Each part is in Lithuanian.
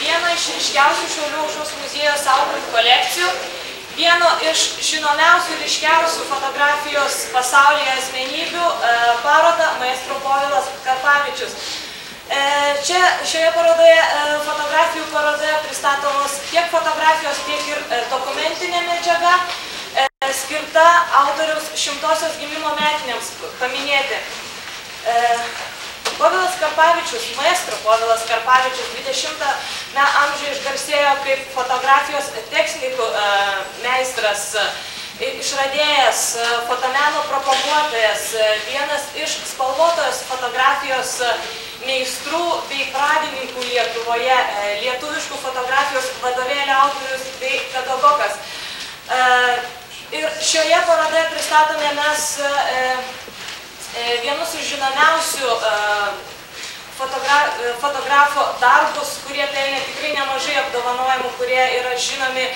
Vieną iš ryškiausių Šiaulių aušros muziejaus saugomų kolekcijų, vieno iš žinomiausių ir ryškiausių fotografijos pasaulyje asmenybių parodą maestro Povilas Karpavičius. Čia šioje parodoje, fotografijų parodoje pristatomos tiek fotografijos, tiek ir dokumentinė medžiaga, skirta autoriaus 100-osios gimimo metinėms paminėti. Povilas Karpavičius, maestro Povilas Karpavičius 20-ame amžiuje išgarsėjo kaip fotografijos technikų meistras, išradėjas, fotomeno propaguotojas, vienas iš spalvotojos fotografijos meistrų bei pradininkų Lietuvoje, lietuviškų fotografijos vadovėlio autorius bei pedagogas. Ir šioje parodoje pristatome mes vienus iš žinomiausių fotografo darbus, kurie pelnė tikrai nemažai apdovanojimų, kurie yra žinomi,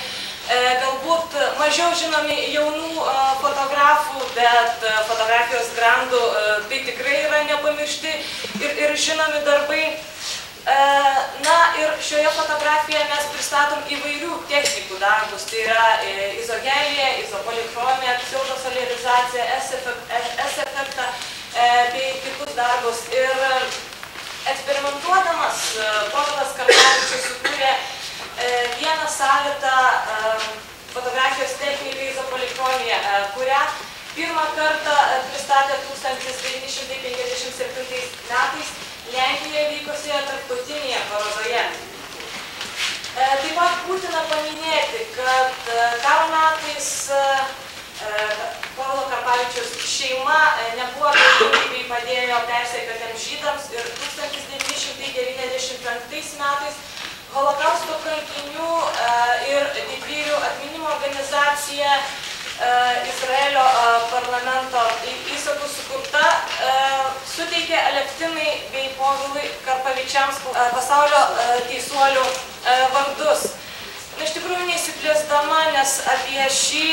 galbūt mažiau žinomi jaunų fotografų, bet fotografijos grandų tai tikrai yra nepamiršti ir žinomi darbai. Na ir šioje fotografijoje mes pristatom įvairių technikų darbus, tai yra izogelija, izopolichromija, pseudosolarizacija, S-efektą bei kitus darbus. Ir eksperimentuodamas Povilas Karpavičius sukūrė vieną savitą fotografijos techniką izopolichromija, kurią pirmą kartą pristatė 1957 metais Lenkijoje vykusioje tarptautinėje parodoje. Taip pat būtina paminėti, kad karo metais Povilo Karpavičiaus šeima nebuvo galimybei padėjo persekiotiems žydams ir 1995 metais Holokausto kankinių ir didvyrių atminimo organizacija Izraelio parlamento įsakų sukurta suteikė Alektinai bei Povilui Karpavičiams pasaulio teisuolių vardus. Iš tikrųjų neįsiplėsdama, nes apie šį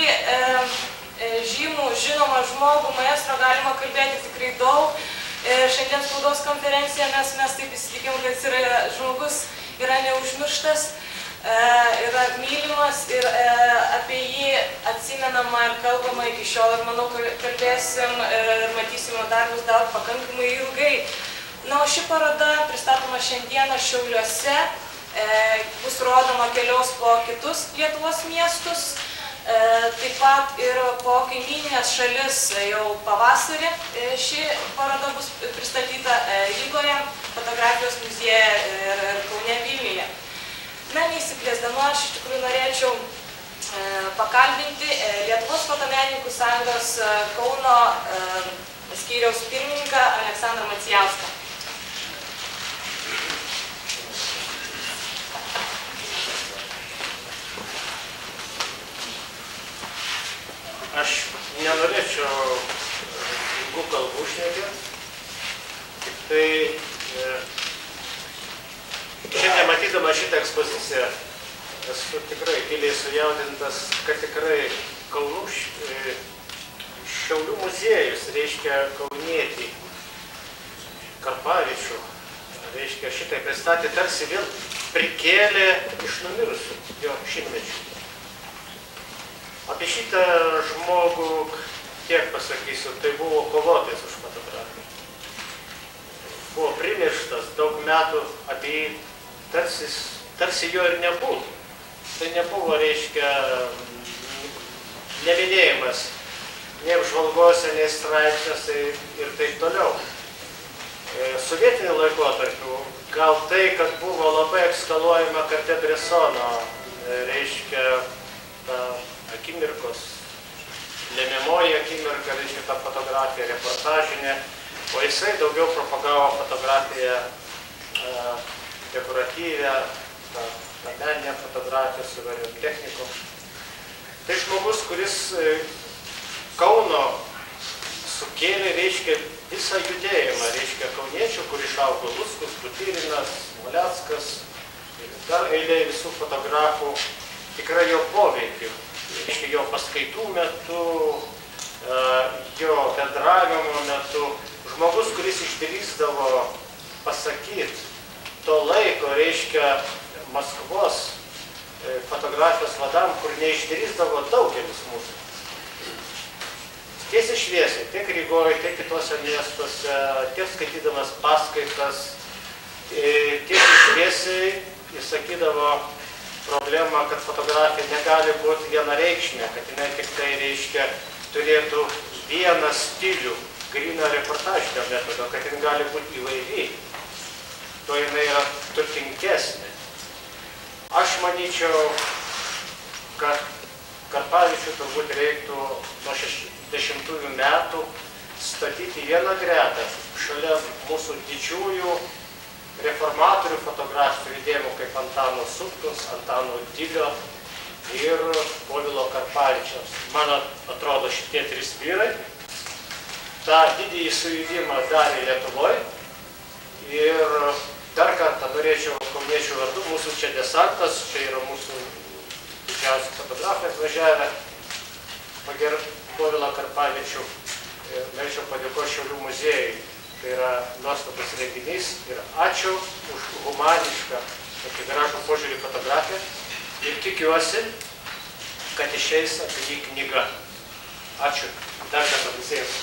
žymų žinomą žmogų maestro galima kalbėti tikrai daug. Šiandien spaudos konferencijoje mes taip įsitikim, kad žmogus yra neužmirštas, yra mylimas ir apie jį atsimenama ir kalbama iki šiol. Ir manau, kalbėsim ir matysime darbus dar pakankamai ilgai. Na, o ši paroda pristatoma šiandieną Šiauliuose, bus rodoma keliaus po kitus Lietuvos miestus, taip pat ir po kaimyninės šalis jau pavasarį. Ši paroda bus pristatyta Rygoje, fotografijos muziejuje ir Kaune, Vilniuje. Na, neįsiplėsdama, aš iš tikrųjų norėčiau pakalbinti Lietuvos fotomenininkų sąjungos Kauno skyriaus pirmininką Aleksandrą Macijauską. Aš nenorėčiau ilgų kalbų šnekėti, tik tai šiandien matydama šitą ekspoziciją esu tikrai giliai sujaudintas, kad tikrai Kaunų Šiaulių muziejus, reiškia kaunietį Karpavičių, reiškia šitai pristatė, tarsi vėl prikėlė iš numirusių jo šimtmečių. Apie šitą žmogų tiek pasakysiu, tai buvo kovotojas už fotografiją. Buvo primirštas daug metų, apie jį tarsi jo ir nebūtų. Tai nebuvo, reiškia, neminėjimas nei apžvalgose, nei straipsniuose ir taip toliau. Sovietiniu laikotarpiu gal tai, kad buvo labai ekskaluojama Cartier-Bressono, reiškia, ta akimirkos, lemiamoji akimirka, reiškia, ta fotografija reportažinė, o jisai daugiau propagavo fotografiją dekoratyvę, tą meninę fotografiją su įvairiom technikom. Tai žmogus, kuris Kauno sukėlė, reiškia, visą judėjimą, reiškia, kauniečių, kur išaugo Luckus, Butyrinas, Moleckas ir dar eilė visų fotografų, tikrai jo poveikiu. Reiškia, jo paskaitų metu, jo bendravimo metu, žmogus, kuris išdrįsdavo pasakyti to laiko, reiškia, Maskvos fotografijos vadam, kur neišdrįsdavo daugelis mūsų. Tiesiai šviesiai, tiek Rygoje, tiek kitose miestuose, tiek skaitydamas paskaitas, tiesiai šviesiai jis sakydavo problemą, kad fotografija negali būti vienareikšmė, kad jinai tik tai, reiškia, turėtų vieną stilių, gryną reportažinio metodo, kad jinai gali būti įvairi, to jinai yra turtingesnė. Aš manyčiau, kad Karpavičių turbūt reiktų nuo 60 metų statyti vieną gretą šalia mūsų didžiųjų reformatorių fotografijų judėjimų kaip Antano Sutkaus, Antano Dilio ir Povilo Karpavičiaus. Man atrodo, šitie trys vyrai tą didįjį sujudimą darė Lietuvoje ir dar kartą norėčiau kauniečių vardu, mūsų čia desantas, čia yra mūsų didžiausi fotografai atvažiavę, pagerb Povilą Karpavičių, norėčiau padėkoti Šiaulių muziejui. Tai yra nuostabus renginys ir ačiū už humanišką, tokį gražų požiūrį fotografiją ir tikiuosi, kad išeis apie jį knyga. Ačiū dar kartą visiems.